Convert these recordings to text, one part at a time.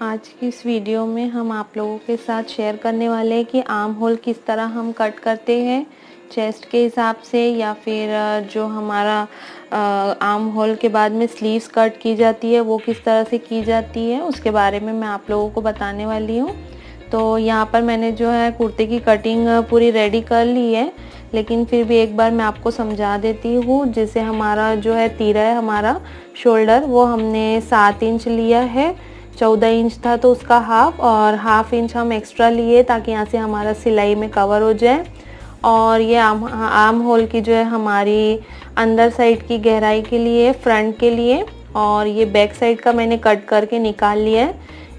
आज की इस वीडियो में हम आप लोगों के साथ शेयर करने वाले हैं कि आर्म होल किस तरह हम कट करते हैं चेस्ट के हिसाब से, या फिर जो हमारा आर्म होल के बाद में स्लीव्स कट की जाती है वो किस तरह से की जाती है, उसके बारे में मैं आप लोगों को बताने वाली हूँ। तो यहाँ पर मैंने जो है कुर्ते की कटिंग पूरी रेडी कर ली है, लेकिन फिर भी एक बार मैं आपको समझा देती हूँ। जैसे हमारा जो है तीरा है, हमारा शोल्डर, वो हमने 7 इंच लिया है। 14 इंच था तो उसका हाफ, और हाफ इंच हम एक्स्ट्रा लिए ताकि यहाँ से हमारा सिलाई में कवर हो जाए। और ये आर्म होल की जो है हमारी अंदर साइड की गहराई के लिए, फ्रंट के लिए, और ये बैक साइड का मैंने कट करके निकाल लिया है।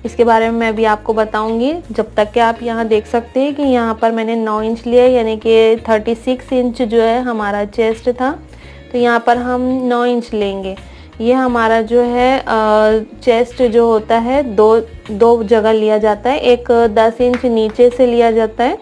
इसके बारे में मैं अभी आपको बताऊंगी। जब तक कि आप यहाँ देख सकते हैं कि यहाँ पर मैंने 9 इंच लिया, यानी कि 36 इंच जो है हमारा चेस्ट था, तो यहाँ पर हम 9 इंच लेंगे। ये हमारा जो है चेस्ट जो होता है दो जगह लिया जाता है। एक 10 इंच नीचे से लिया जाता है,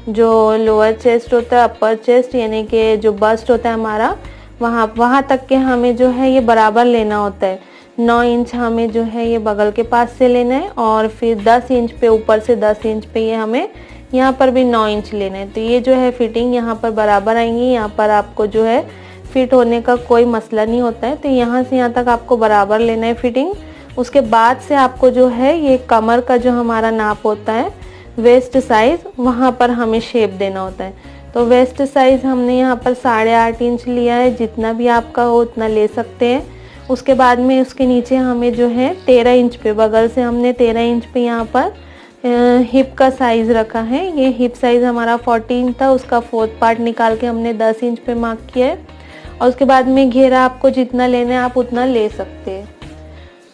जो लोअर चेस्ट होता है, अपर चेस्ट यानी कि जो बस्ट होता है हमारा, वहाँ तक के हमें जो है ये बराबर लेना होता है। 9 इंच हमें जो है ये बगल के पास से लेना है, और फिर 10 इंच पे, ऊपर से 10 इंच पे ये हमें यहाँ पर भी 9 इंच लेना है। तो ये जो है फिटिंग यहाँ पर बराबर आएंगी। यहाँ पर आपको जो है फिट होने का कोई मसला नहीं होता है। तो यहाँ से यहाँ तक आपको बराबर लेना है फिटिंग। उसके बाद से आपको जो है ये कमर का जो हमारा नाप होता है, वेस्ट साइज, वहाँ पर हमें शेप देना होता है। तो वेस्ट साइज हमने यहाँ पर 8.5 इंच लिया है। जितना भी आपका हो उतना ले सकते हैं। उसके बाद में उसके नीचे हमें जो है 13 इंच पे, बगल से हमने 13 इंच पे यहाँ पर हिप का साइज़ रखा है। ये हिप साइज़ हमारा 14 था, उसका 4th पार्ट निकाल के हमने 10 इंच पे मार्क किया है। और उसके बाद में घेरा आपको जितना लेना है आप उतना ले सकते हैं।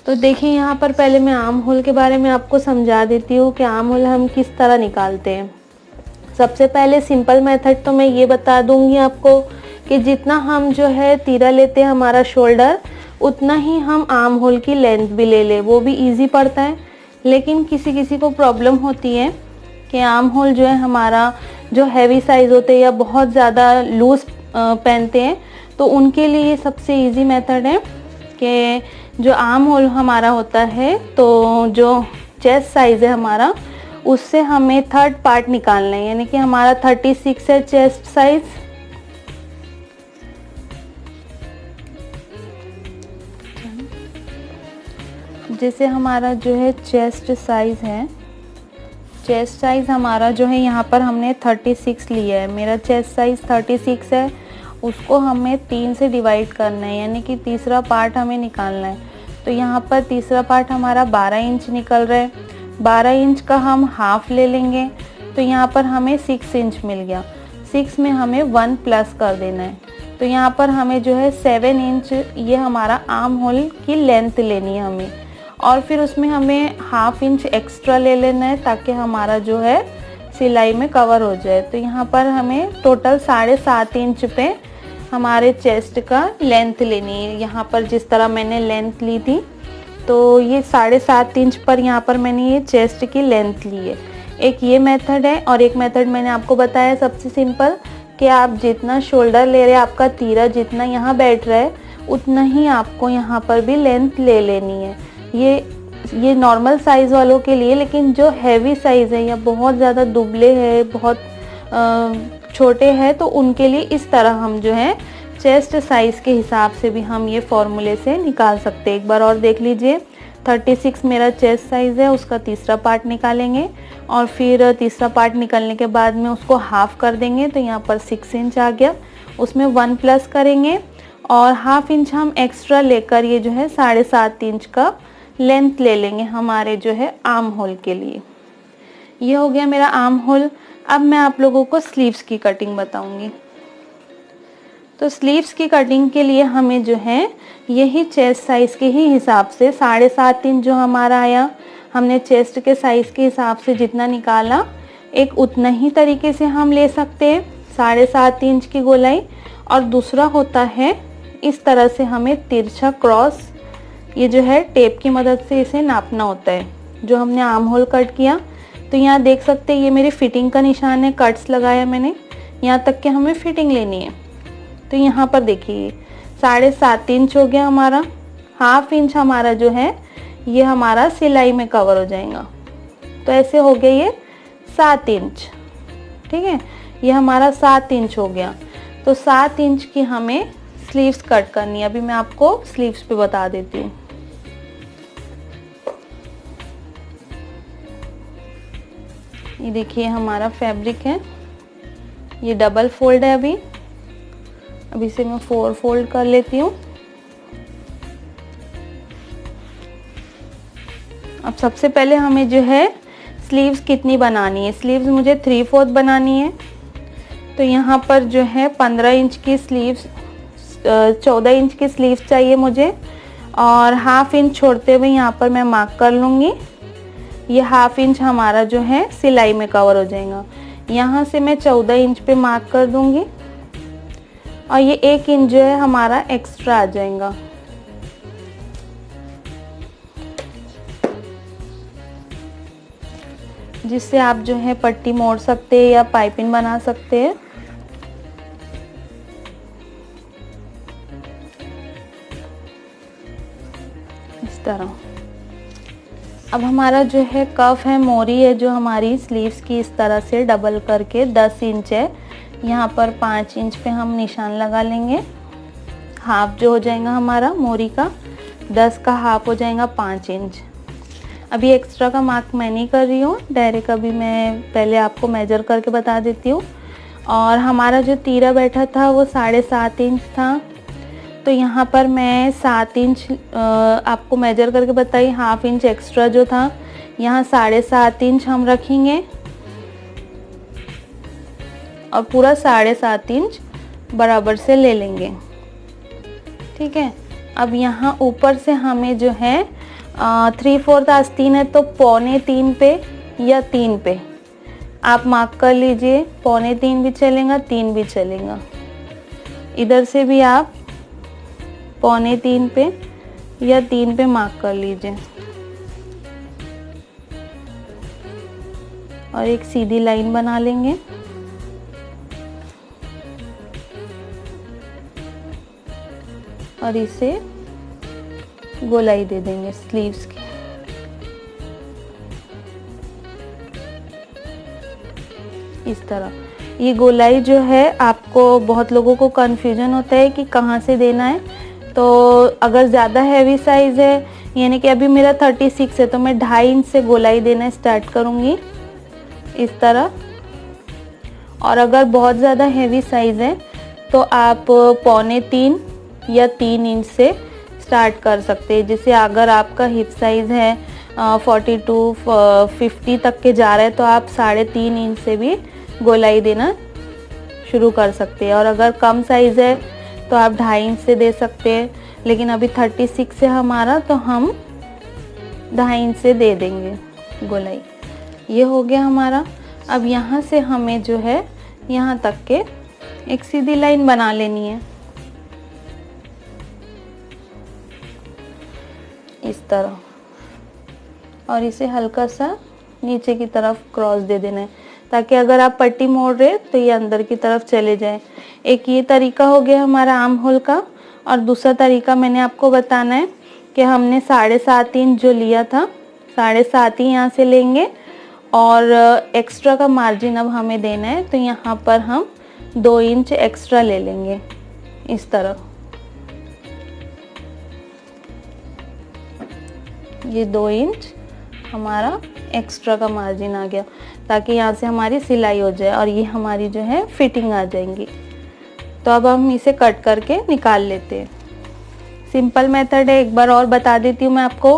तो देखिए यहाँ पर पहले मैं आर्म होल के बारे में आपको समझा देती हूँ कि आर्म होल हम किस तरह निकालते हैं। सबसे पहले सिंपल मेथड तो मैं ये बता दूंगी आपको कि जितना हम जो है तीरा लेते हैं हमारा शोल्डर, उतना ही हम आर्म होल की लेंथ भी ले ले, वो भी इजी पड़ता है। लेकिन किसी किसी को प्रॉब्लम होती है कि आर्म होल जो है हमारा जो हैवी साइज होते हैं या बहुत ज़्यादा लूज पहनते हैं, तो उनके लिए ये सबसे इजी मेथड है कि जो आर्म होल हमारा होता है, तो जो चेस्ट साइज है हमारा, उससे हमें 3rd पार्ट निकालना है। यानी कि हमारा 36 है चेस्ट साइज, जैसे हमारा जो है चेस्ट साइज है, चेस्ट साइज हमारा जो है यहाँ पर हमने 36 लिया है। मेरा चेस्ट साइज 36 है, उसको हमें 3 से डिवाइड करना है, यानी कि तीसरा पार्ट हमें निकालना है। तो यहाँ पर तीसरा पार्ट हमारा 12 इंच निकल रहा है। 12 इंच का हम हाफ ले लेंगे, तो यहाँ पर हमें 6 इंच मिल गया। 6 में हमें 1 प्लस कर देना है, तो यहाँ पर हमें जो है 7 इंच ये हमारा आर्म होल की लेंथ लेनी है हमें। और फिर उसमें हमें हाफ इंच एक्स्ट्रा ले लेना है ताकि हमारा जो है सिलाई में कवर हो जाए। तो यहाँ पर हमें टोटल 7.5 इंच पे हमारे चेस्ट का लेंथ लेनी है। यहाँ पर जिस तरह मैंने लेंथ ली थी, तो ये 7.5 इंच पर यहाँ पर मैंने ये चेस्ट की लेंथ ली है। एक ये मेथड है, और एक मेथड मैंने आपको बताया सबसे सिंपल, कि आप जितना शोल्डर ले रहे हैं, आपका तीरा जितना यहाँ बैठ रहा है, उतना ही आपको यहाँ पर भी लेंथ ले लेनी है। ये नॉर्मल साइज़ वालों के लिए। लेकिन जो हैवी साइज़ है या बहुत ज़्यादा दुबले है, बहुत छोटे हैं, तो उनके लिए इस तरह हम जो है चेस्ट साइज़ के हिसाब से भी हम ये फॉर्मूले से निकाल सकते हैं। एक बार और देख लीजिए, 36 मेरा चेस्ट साइज़ है, उसका तीसरा पार्ट निकालेंगे, और फिर तीसरा पार्ट निकालने के बाद में उसको हाफ कर देंगे, तो यहाँ पर 6 इंच आ गया। उसमें 1 प्लस करेंगे, और हाफ इंच हम एक्स्ट्रा लेकर ये जो है 7.5 इंच का लेंथ ले लेंगे हमारे जो है आर्म होल के लिए। ये हो गया मेरा आर्म होल। अब मैं आप लोगों को स्लीव्स की कटिंग बताऊंगी। तो स्लीव्स की कटिंग के लिए हमें जो है यही चेस्ट साइज के ही हिसाब से 7.5 इंच जो हमारा आया, हमने चेस्ट के साइज के हिसाब से जितना निकाला, एक उतना ही तरीके से हम ले सकते हैं 7.5 इंच की गोलाई। और दूसरा होता है इस तरह से हमें तिरछा क्रॉस, ये जो है टेप की मदद से इसे नापना होता है। जो हमने आर्म होल कट किया, तो यहाँ देख सकते हैं ये मेरी फिटिंग का निशान है, कट्स लगाया मैंने, यहाँ तक कि हमें फिटिंग लेनी है। तो यहाँ पर देखिए 7.5 इंच हो गया हमारा। हाफ इंच हमारा जो है ये हमारा सिलाई में कवर हो जाएगा। तो ऐसे हो गया ये 7 इंच, ठीक है, ये हमारा 7 इंच हो गया। तो 7 इंच की हमें स्लीव्स कट करनी है। अभी मैं आपको स्लीव्स पे बता देती हूँ। ये देखिए हमारा फैब्रिक है, ये डबल फोल्ड है। अभी इसे मैं 4 फोल्ड कर लेती हूँ। अब सबसे पहले हमें जो है स्लीव्स कितनी बनानी है, स्लीव्स मुझे 3/4 बनानी है। तो यहाँ पर जो है 15 इंच की स्लीव्स, 14 इंच की स्लीव्स चाहिए मुझे, और हाफ इंच छोड़ते हुए यहाँ पर मैं मार्क कर लूँगी। ये हाफ इंच हमारा जो है सिलाई में कवर हो जाएगा। यहाँ से मैं 14 इंच पे मार्क कर दूँगी, और ये 1 इंच जो है हमारा एक्स्ट्रा आ जाएगा। जिससे आप जो है पट्टी मोड़ सकते हैं या पाइपिंग बना सकते हैं। इस तरह। अब हमारा जो है कफ है, मोरी है जो हमारी स्लीव्स की, इस तरह से डबल करके 10 इंच है। यहाँ पर 5 इंच पे हम निशान लगा लेंगे। हाफ जो हो जाएगा हमारा मोरी का, 10 का हाफ हो जाएगा 5 इंच। अभी एक्स्ट्रा का मार्क मैं नहीं कर रही हूँ, डायरेक्ट अभी मैं पहले आपको मेजर करके बता देती हूँ। और हमारा जो तीरा बैठा था वो 7.5 इंच था। तो यहाँ पर मैं 7 इंच आपको मेजर करके बताई, हाफ इंच एक्स्ट्रा जो था, यहाँ 7.5 इंच हम रखेंगे और पूरा 7.5 इंच बराबर से ले लेंगे, ठीक है। अब यहाँ ऊपर से हमें जो है 3/4 आस्तीन है, तो 2.25 पे या 3 पे आप मार्क कर लीजिए। 2.25 भी चलेगा, 3 भी चलेगा। इधर से भी आप 2.25 पे या 3 पे मार्क कर लीजिए, और एक सीधी लाइन बना लेंगे। और इसे गोलाई दे देंगे स्लीव्स की। इस तरह ये गोलाई जो है, आपको बहुत लोगों को कंफ्यूजन होता है कि कहाँ से देना है। तो अगर ज़्यादा हैवी साइज़ है, यानी कि अभी मेरा 36 है, तो मैं 2.5 इंच से गोलाई देना स्टार्ट करूँगी इस तरह। और अगर बहुत ज़्यादा हैवी साइज़ है तो आप 2.25 या 3 इंच से स्टार्ट कर सकते हैं। जैसे अगर आपका हिप साइज़ है 42 50 तक के जा रहा है, तो आप 3.5 इंच से भी गोलाई देना शुरू कर सकते हैं। और अगर कम साइज़ है तो आप 2.5 इंच से दे सकते हैं, लेकिन अभी 36 है हमारा, तो हम 2.5 इंच से दे देंगे गोलाई। ये हो गया हमारा। अब यहाँ से हमें जो है यहाँ तक के एक सीधी लाइन बना लेनी है इस तरह, और इसे हल्का सा नीचे की तरफ क्रॉस दे देना है, ताकि अगर आप पट्टी मोड़ रहे तो ये अंदर की तरफ चले जाए। एक ये तरीका हो गया हमारा आर्म होल का। और दूसरा तरीका मैंने आपको बताना है कि हमने 7.5 इंच जो लिया था, 7.5 ही यहाँ से लेंगे, और एक्स्ट्रा का मार्जिन अब हमें देना है। तो यहाँ पर हम 2 इंच एक्स्ट्रा ले लेंगे इस तरह। ये 2 इंच हमारा एक्स्ट्रा का मार्जिन आ गया, ताकि यहाँ से हमारी सिलाई हो जाए और ये हमारी जो है फिटिंग आ जाएंगी। तो अब हम इसे कट करके निकाल लेते हैं। सिंपल मेथड है, एक बार और बता देती हूँ मैं आपको।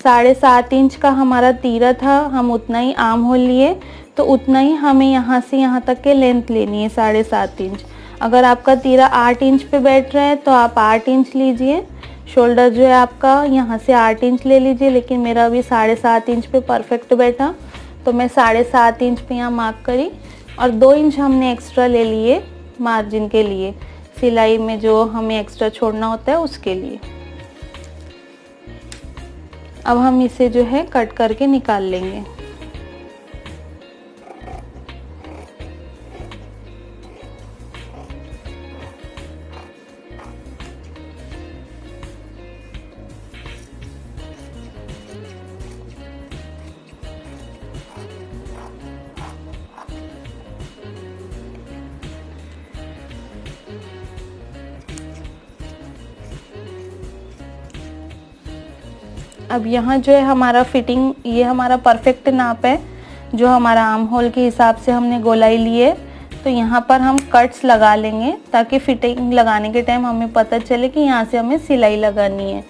7.5 इंच का हमारा तीरा था, हम उतना ही आर्म होल लिए, तो उतना ही हमें यहाँ से यहाँ तक के लेंथ लेनी है 7.5 इंच। अगर आपका तीरा 8 इंच पे बैठ रहा है तो आप 8 इंच लीजिए। शोल्डर जो है आपका यहाँ से 8 इंच ले लीजिए, लेकिन मेरा अभी 7.5 इंच पे परफेक्ट बैठा, तो मैं 7.5 इंच पे यहाँ मार्क करी, और 2 इंच हमने एक्स्ट्रा ले लिए मार्जिन के लिए, सिलाई में जो हमें एक्स्ट्रा छोड़ना होता है उसके लिए। अब हम इसे जो है कट करके निकाल लेंगे। अब यहाँ जो है हमारा फिटिंग, ये हमारा परफेक्ट नाप है जो हमारा आर्म होल के हिसाब से हमने गोलाई ली है। तो यहाँ पर हम कट्स लगा लेंगे ताकि फिटिंग लगाने के टाइम हमें पता चले कि यहाँ से हमें सिलाई लगानी है।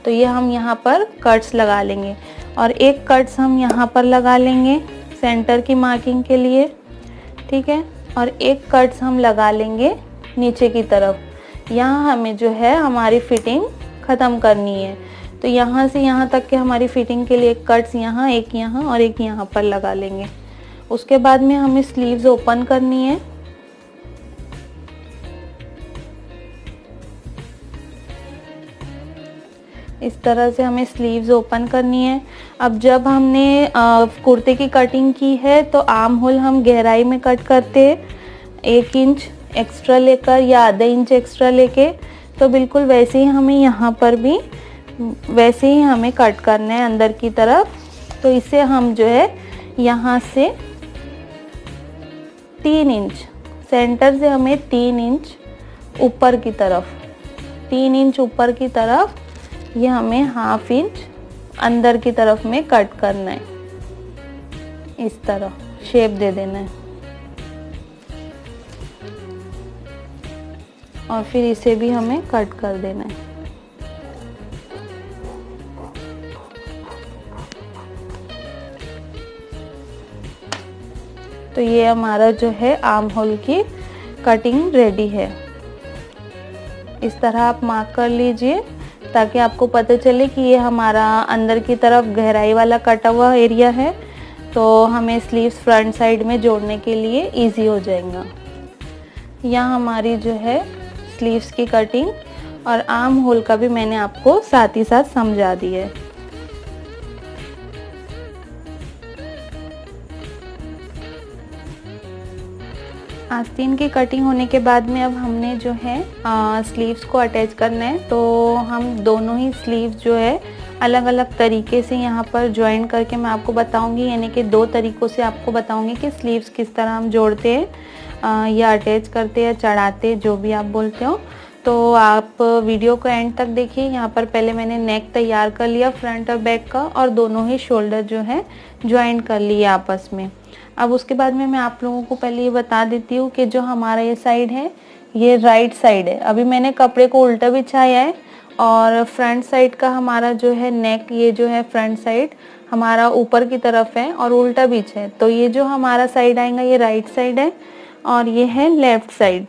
तो ये हम यहाँ पर कट्स लगा लेंगे और एक कट्स हम यहाँ पर लगा लेंगे सेंटर की मार्किंग के लिए, ठीक है। और एक कट्स हम लगा लेंगे नीचे की तरफ। यहाँ हमें जो है हमारी फिटिंग ख़त्म करनी है। तो यहाँ से यहाँ तक के हमारी फिटिंग के लिए एक कट्स यहाँ, एक यहाँ और एक यहाँ पर लगा लेंगे। उसके बाद में हमें स्लीव्स ओपन करनी है। इस तरह से हमें स्लीव्स ओपन करनी है। अब जब हमने कुर्ते की कटिंग की है तो आर्म होल हम गहराई में कट करते हैं 1 इंच एक्स्ट्रा लेकर या आधा इंच एक्स्ट्रा लेके। तो बिल्कुल वैसे ही हमें यहाँ पर भी वैसे ही हमें कट करना है अंदर की तरफ। तो इसे हम जो है यहाँ से 3 इंच, सेंटर से हमें 3 इंच ऊपर की तरफ, 3 इंच ऊपर की तरफ, ये हमें ½ इंच अंदर की तरफ में कट करना है। इस तरह शेप दे देना है और फिर इसे भी हमें कट कर देना है। तो ये हमारा जो है आर्म होल की कटिंग रेडी है। इस तरह आप मार्क कर लीजिए ताकि आपको पता चले कि ये हमारा अंदर की तरफ गहराई वाला कटा हुआ एरिया है। तो हमें स्लीव्स फ्रंट साइड में जोड़ने के लिए इजी हो जाएगा। यहाँ हमारी जो है स्लीव्स की कटिंग और आर्म होल का भी मैंने आपको साथ ही साथ समझा दिया है। आस्तीन की कटिंग होने के बाद में अब हमने जो है स्लीव्स को अटैच करना है। तो हम दोनों ही स्लीव्स जो है अलग अलग तरीके से यहाँ पर ज्वाइन करके मैं आपको बताऊंगी, यानी कि 2 तरीक़ों से आपको बताऊंगी कि स्लीव्स किस तरह हम जोड़ते हैं या अटैच करते हैं, चढ़ाते, जो भी आप बोलते हो। तो आप वीडियो को एंड तक देखिए। यहाँ पर पहले मैंने नेक तैयार कर लिया फ्रंट और बैक का और दोनों ही शोल्डर जो है ज्वाइन कर लिए आपस में। अब उसके बाद में मैं आप लोगों को पहले ये बता देती हूँ कि जो हमारा ये साइड है ये राइट साइड है। अभी मैंने कपड़े को उल्टा बिछाया है और फ्रंट साइड का हमारा जो है नेक, ये जो है फ्रंट साइड हमारा ऊपर की तरफ है और उल्टा बीच है। तो ये जो हमारा साइड आएगा ये राइट साइड है और ये है लेफ्ट साइड।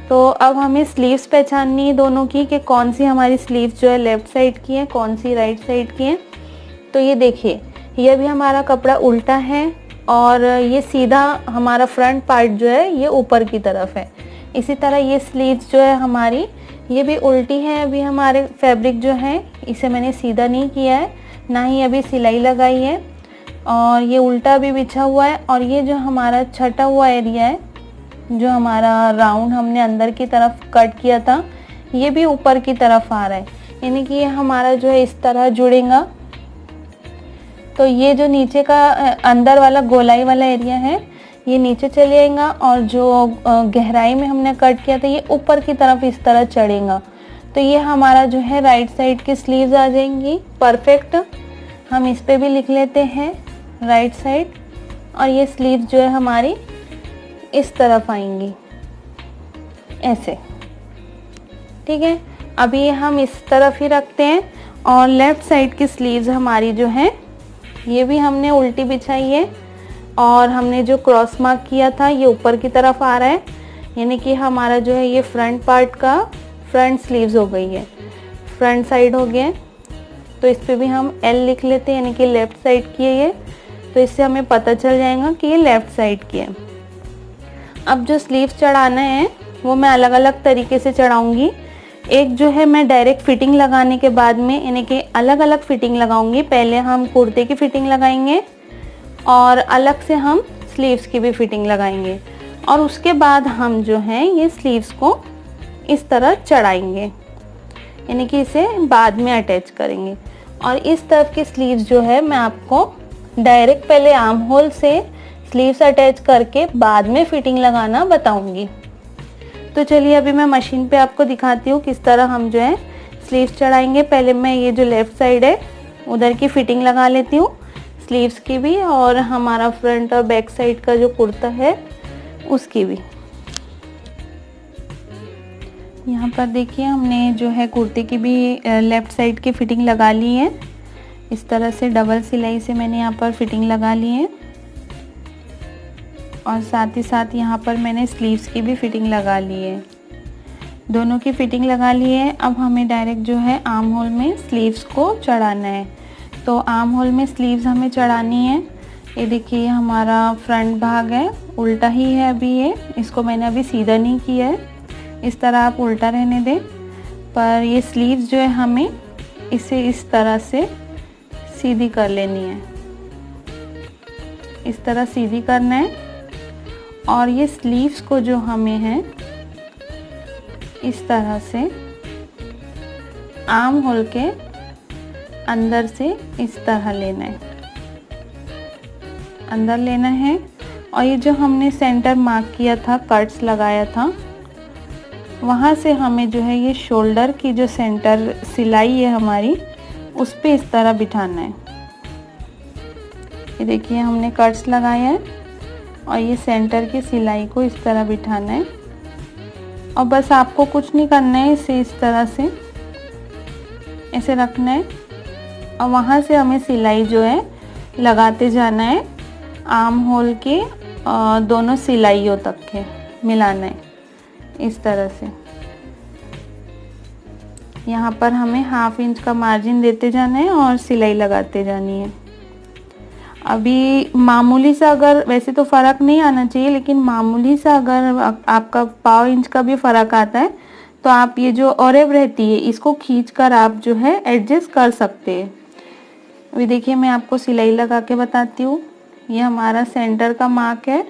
तो अब हमें स्लीव्स पहचाननी है दोनों की कि कौन सी हमारी स्लीव्स जो है लेफ्ट साइड की है, कौन सी राइट साइड की है। तो ये देखिए, ये भी हमारा कपड़ा उल्टा है और ये सीधा हमारा फ्रंट पार्ट जो है ये ऊपर की तरफ है। इसी तरह ये स्लीव्स जो है हमारी ये भी उल्टी है। अभी हमारे फैब्रिक जो है इसे मैंने सीधा नहीं किया है, ना ही अभी सिलाई लगाई है और ये उल्टा भी बिछा हुआ है। और ये जो हमारा छटा हुआ एरिया है, जो हमारा राउंड हमने अंदर की तरफ कट किया था, ये भी ऊपर की तरफ आ रहा है, यानी कि ये हमारा जो है इस तरह जुड़ेगा। तो ये जो नीचे का अंदर वाला गोलाई वाला एरिया है ये नीचे चले आएगा और जो गहराई में हमने कट किया था ये ऊपर की तरफ इस तरह चढ़ेगा। तो ये हमारा जो है राइट साइड की स्लीव्स आ जाएंगी परफेक्ट। हम इस पे भी लिख लेते हैं राइट साइड और ये स्लीव्स जो है हमारी इस तरफ आएंगी ऐसे, ठीक है। अभी हम इस तरफ ही रखते हैं और लेफ्ट साइड की स्लीव्स हमारी जो है ये भी हमने उल्टी बिछाई है और हमने जो क्रॉस मार्क किया था ये ऊपर की तरफ आ रहा है, यानी कि हमारा जो है ये फ्रंट पार्ट का फ्रंट स्लीव्स हो गई है, फ्रंट साइड हो गया। तो इस पे भी हम एल लिख लेते हैं, यानी कि लेफ़्ट साइड की है ये। तो इससे हमें पता चल जाएगा कि ये लेफ़्ट साइड की है। अब जो स्लीव्स चढ़ाना है वो मैं अलग अलग तरीके से चढ़ाऊँगी। एक जो है मैं डायरेक्ट फिटिंग लगाने के बाद में, यानी कि अलग अलग फिटिंग लगाऊंगी। पहले हम कुर्ते की फिटिंग लगाएंगे और अलग से हम स्लीव्स की भी फिटिंग लगाएंगे और उसके बाद हम जो है ये स्लीव्स को इस तरह चढ़ाएंगे, यानी कि इसे बाद में अटैच करेंगे। और इस तरफ की स्लीव्स जो है मैं आपको डायरेक्ट पहले आर्म होल से स्लीव्स अटैच करके बाद में फिटिंग लगाना बताऊंगी। तो चलिए अभी मैं मशीन पे आपको दिखाती हूँ किस तरह हम जो है स्लीव्स चढ़ाएंगे। पहले मैं ये जो लेफ़्ट साइड है उधर की फिटिंग लगा लेती हूँ, स्लीव्स की भी और हमारा फ्रंट और बैक साइड का जो कुर्ता है उसकी भी। यहाँ पर देखिए हमने जो है कुर्ते की भी लेफ़्ट साइड की फिटिंग लगा ली है। इस तरह से डबल सिलाई से मैंने यहाँ पर फिटिंग लगा ली है और साथ ही साथ यहाँ पर मैंने स्लीव्स की भी फिटिंग लगा ली है। दोनों की फिटिंग लगा ली है। अब हमें डायरेक्ट जो है आर्म होल में स्लीव्स को चढ़ाना है। तो आर्म होल में स्लीव्स हमें चढ़ानी है। ये देखिए हमारा फ्रंट भाग है, उल्टा ही है अभी ये, इसको मैंने अभी सीधा नहीं किया है, इस तरह आप उल्टा रहने दें। पर ये स्लीव्स जो है हमें इसे इस तरह से सीधी कर लेनी है, इस तरह सीधी करना है। और ये स्लीव्स को जो हमें है इस तरह से आर्म होल के अंदर से इस तरह लेना है, अंदर लेना है। और ये जो हमने सेंटर मार्क किया था, कट्स लगाया था, वहाँ से हमें जो है ये शोल्डर की जो सेंटर सिलाई है हमारी, उस पे इस तरह बिठाना है। ये देखिए हमने कट्स लगाया है और ये सेंटर की सिलाई को इस तरह बिठाना है। और बस आपको कुछ नहीं करना है, इसे इस तरह से ऐसे रखना है और वहाँ से हमें सिलाई जो है लगाते जाना है, आर्म होल के दोनों सिलाइयों तक के मिलाना है इस तरह से। यहाँ पर हमें 1/2 इंच का मार्जिन देते जाना है और सिलाई लगाते जानी है। अभी मामूली सा, अगर वैसे तो फ़र्क नहीं आना चाहिए, लेकिन मामूली सा अगर आपका 1/4 इंच का भी फ़र्क आता है तो आप ये जो औरेब रहती है इसको खींचकर आप जो है एडजस्ट कर सकते हैं। अभी देखिए मैं आपको सिलाई लगा के बताती हूँ। ये हमारा सेंटर का मार्क है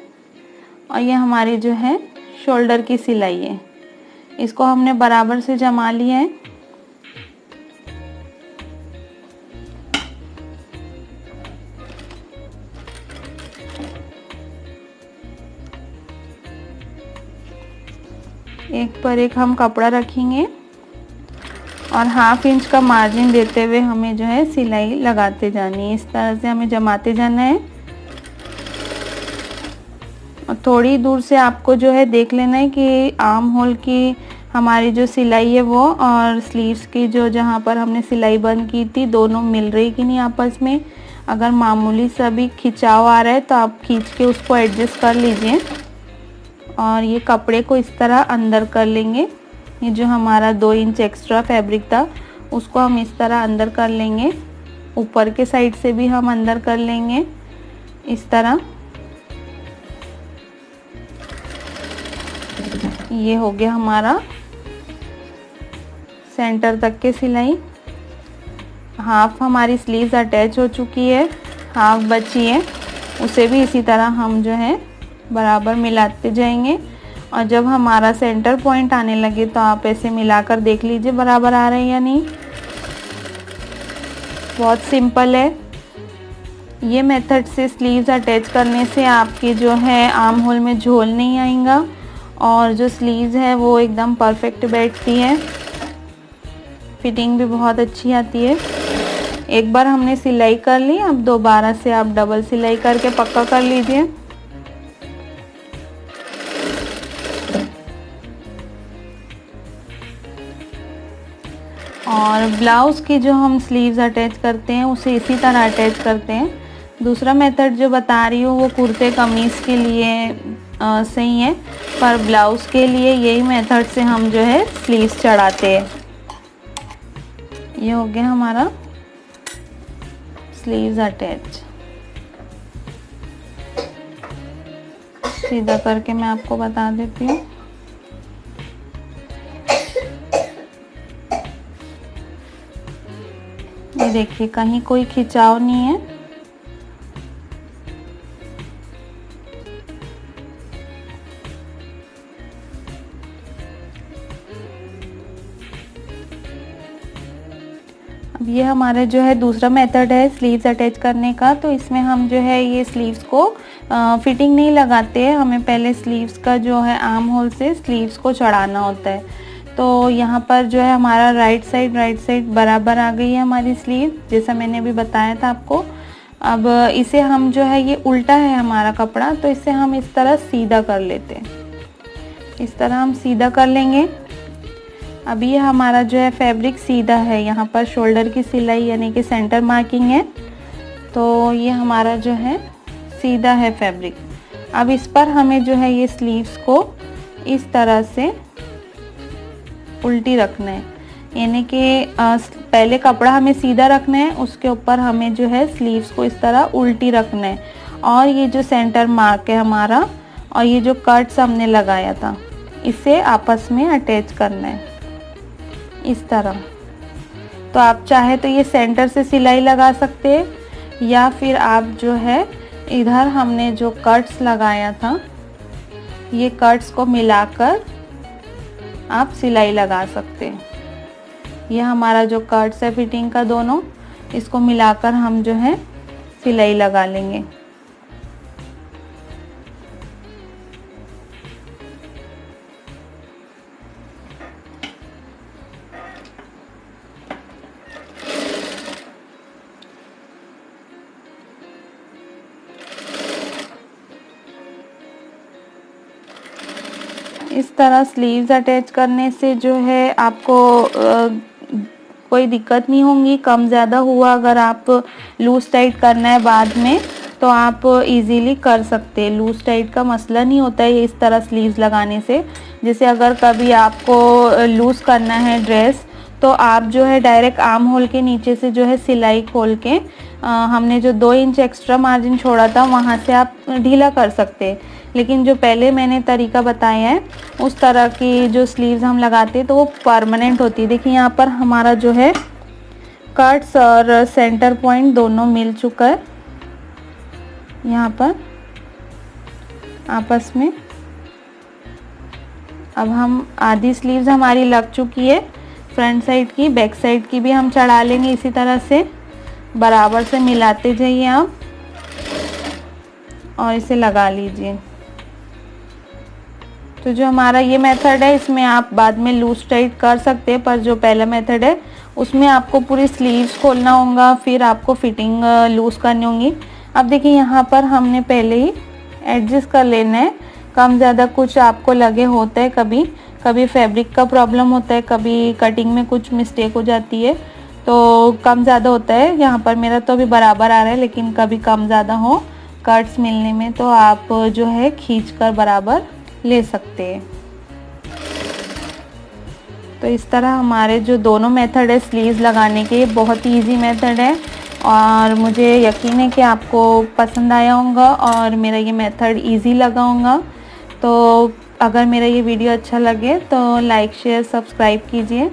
और ये हमारी जो है शोल्डर की सिलाई है, इसको हमने बराबर से जमा लिया है। एक पर एक हम कपड़ा रखेंगे और 1/2 इंच का मार्जिन देते हुए हमें जो है सिलाई लगाते जानी है। इस तरह से हमें जमाते जाना है और थोड़ी दूर से आपको जो है देख लेना है कि आर्म होल की हमारी जो सिलाई है वो और स्लीव्स की जो जहाँ पर हमने सिलाई बंद की थी दोनों मिल रही कि नहीं आपस में। अगर मामूली सा भी खिंचाव आ रहा है तो आप खींच के उसको एडजस्ट कर लीजिए। और ये कपड़े को इस तरह अंदर कर लेंगे। ये जो हमारा 2 इंच एक्स्ट्रा फैब्रिक था उसको हम इस तरह अंदर कर लेंगे। ऊपर के साइड से भी हम अंदर कर लेंगे इस तरह। ये हो गया हमारा सेंटर तक के सिलाई। हाफ हमारी स्लीव्स अटैच हो चुकी है, हाफ बची है, उसे भी इसी तरह हम जो है बराबर मिलाते जाएंगे। और जब हमारा सेंटर पॉइंट आने लगे तो आप ऐसे मिलाकर देख लीजिए बराबर आ रहे हैं या नहीं। बहुत सिंपल है। ये मेथड से स्लीव्स अटैच करने से आपके जो है आर्म होल में झोल नहीं आएगा और जो स्लीव्स है वो एकदम परफेक्ट बैठती है, फिटिंग भी बहुत अच्छी आती है। एक बार हमने सिलाई कर ली, अब दोबारा से आप डबल सिलाई करके पक्का कर लीजिए। और ब्लाउज़ की जो हम स्लीव्स अटैच करते हैं उसे इसी तरह अटैच करते हैं। दूसरा मेथड जो बता रही हूँ वो कुर्ते कमीज़ के लिए सही है, पर ब्लाउज़ के लिए यही मेथड से हम जो है स्लीव्स चढ़ाते हैं। ये हो गया हमारा स्लीव्स अटैच। सीधा करके मैं आपको बता देती हूँ। ये देखिए कहीं कोई खिंचाव नहीं है। अब ये हमारा जो है दूसरा मेथड है स्लीव्स अटैच करने का। तो इसमें हम जो है ये स्लीव्स को फिटिंग नहीं लगाते हैं, हमें पहले स्लीव्स का जो है आर्म होल से स्लीव्स को चढ़ाना होता है। तो यहाँ पर जो है हमारा राइट साइड बराबर आ गई है हमारी स्लीव, जैसा मैंने अभी बताया था आपको। अब इसे हम जो है, ये उल्टा है हमारा कपड़ा, तो इसे हम इस तरह सीधा कर लेते हैं। इस तरह हम सीधा कर लेंगे। अब ये हमारा जो है फैब्रिक सीधा है, यहाँ पर शोल्डर की सिलाई यानी कि सेंटर मार्किंग है, तो ये हमारा जो है सीधा है फैब्रिक। अब इस पर हमें जो है ये स्लीव्स को इस तरह से उल्टी रखना है, यानी कि पहले कपड़ा हमें सीधा रखना है, उसके ऊपर हमें जो है स्लीव्स को इस तरह उल्टी रखना है। और ये जो सेंटर मार्क है हमारा और ये जो कट्स हमने लगाया था, इसे आपस में अटैच करना है इस तरह। तो आप चाहे तो ये सेंटर से सिलाई लगा सकते हैं, या फिर आप जो है इधर हमने जो कट्स लगाया था, ये कट्स को मिलाकर आप सिलाई लगा सकते हैं। ये हमारा जो कट्स है फिटिंग का दोनों, इसको मिलाकर हम जो है सिलाई लगा लेंगे। इस तरह स्लीव्स अटैच करने से जो है आपको कोई दिक्कत नहीं होगी। कम ज़्यादा हुआ अगर आप लूज टाइट करना है बाद में, तो आप इजीली कर सकते हैं। लूज टाइट का मसला नहीं होता है इस तरह स्लीव्स लगाने से। जैसे अगर कभी आपको लूज़ करना है ड्रेस, तो आप जो है डायरेक्ट आर्म होल के नीचे से जो है सिलाई खोल के हमने जो 2 इंच एक्स्ट्रा मार्जिन छोड़ा था वहाँ से आप ढीला कर सकते हैं। लेकिन जो पहले मैंने तरीका बताया है, उस तरह की जो स्लीव्स हम लगाते हैं तो वो परमानेंट होती है। देखिए यहाँ पर हमारा जो है कट्स और सेंटर पॉइंट दोनों मिल चुका है यहाँ पर आपस में। अब हम आधी स्लीव्स हमारी लग चुकी है, फ्रंट साइड की, बैक साइड की भी हम चढ़ा लेंगे। इसी तरह से बराबर से मिलाते जाइए आप और इसे लगा लीजिए। तो जो हमारा ये मेथड है, इसमें आप बाद में लूज टाइट कर सकते हैं, पर जो पहला मेथड है उसमें आपको पूरी स्लीव्स खोलना होगा, फिर आपको फिटिंग लूज करनी होगी। अब देखिए यहाँ पर हमने पहले ही एडजस्ट कर लेना है। कम ज़्यादा कुछ आपको लगे होता है, कभी कभी फैब्रिक का प्रॉब्लम होता है, कभी कटिंग में कुछ मिस्टेक हो जाती है, तो कम ज़्यादा होता है। यहाँ पर मेरा तो अभी बराबर आ रहा है, लेकिन कभी कम ज़्यादा हो कट्स मिलने में, तो आप जो है खींचकर बराबर ले सकते हैं। तो इस तरह हमारे जो दोनों मेथड है स्लीव्स लगाने के, बहुत ही इजी मेथड है और मुझे यकीन है कि आपको पसंद आया होगा और मेरा ये मेथड इजी लगा होगा। तो अगर मेरा ये वीडियो अच्छा लगे तो लाइक शेयर सब्सक्राइब कीजिए।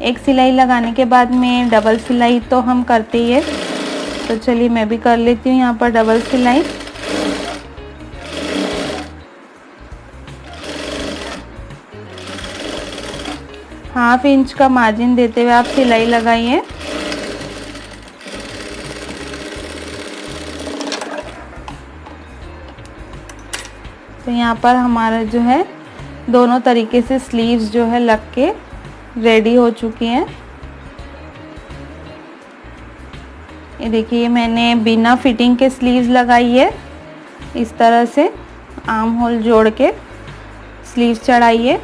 एक सिलाई लगाने के बाद में डबल सिलाई तो हम करते ही है, तो चलिए मैं भी कर लेती हूँ यहाँ पर डबल सिलाई। हाफ इंच का मार्जिन देते हुए आप सिलाई लगाइए। तो यहाँ पर हमारा जो है दोनों तरीके से स्लीव्स जो है लग के रेडी हो चुकी हैं। ये देखिए मैंने बिना फिटिंग के स्लीव्स लगाई है, इस तरह से आर्म होल जोड़ के स्लीव्स चढ़ाई है।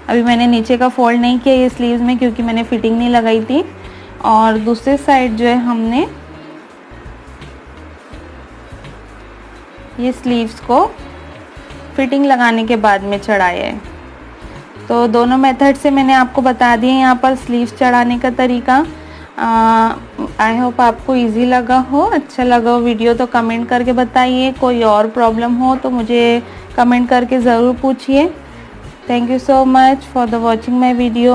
अभी मैंने नीचे का फोल्ड नहीं किया ये स्लीव्स में, क्योंकि मैंने फिटिंग नहीं लगाई थी। और दूसरे साइड जो है हमने ये स्लीव्स को फिटिंग लगाने के बाद में चढ़ाया है। तो दोनों मेथड से मैंने आपको बता दिए यहाँ पर स्लीव्स चढ़ाने का तरीका। आई होप आपको इजी लगा हो, अच्छा लगा हो वीडियो तो कमेंट करके बताइए। कोई और प्रॉब्लम हो तो मुझे कमेंट करके ज़रूर पूछिए। Thank you so much for the watching my video.